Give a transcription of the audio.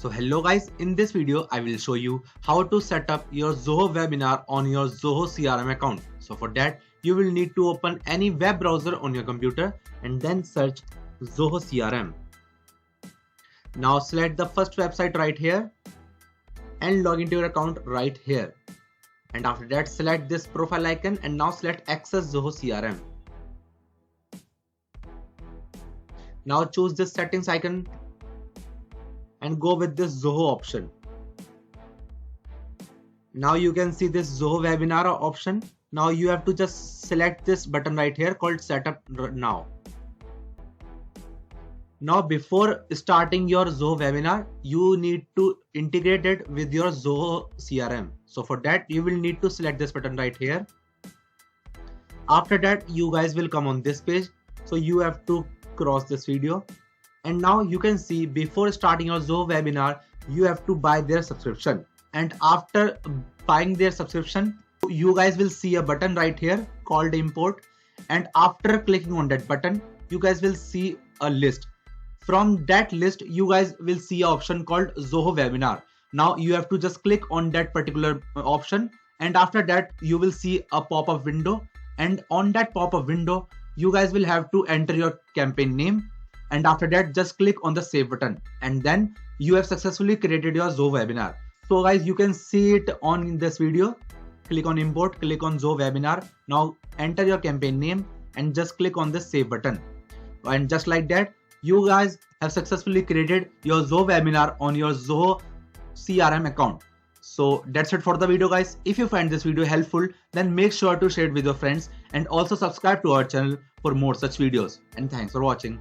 So hello guys, in this video I will show you how to set up your Zoho webinar on your Zoho CRM account. So for that you will need to open any web browser on your computer and then search Zoho CRM. Now select the first website right here and log into your account right here. And after that select this profile icon and now select access Zoho CRM. Now choose this settings icon and go with this Zoho option. Now you can see this Zoho webinar option. Now you have to just select this button right here called setup now. Now before starting your Zoho webinar, you need to integrate it with your Zoho CRM. So for that you will need to select this button right here. After that you guys will come on this page. So you have to cross this video. And now you can see before starting your Zoho webinar, you have to buy their subscription. And after buying their subscription, you guys will see a button right here called import. And after clicking on that button, you guys will see a list. From that list, you guys will see an option called Zoho webinar. Now you have to just click on that particular option. And after that, you will see a pop-up window. And on that pop-up window, you guys will have to enter your campaign name. And after that, just click on the save button. And then you have successfully created your Zoho webinar. So guys, you can see it on this video. Click on import, click on Zoho webinar. Now enter your campaign name and just click on the save button. And just like that, you guys have successfully created your Zoho webinar on your Zoho CRM account. So that's it for the video guys. If you find this video helpful, then make sure to share it with your friends and also subscribe to our channel for more such videos. And thanks for watching.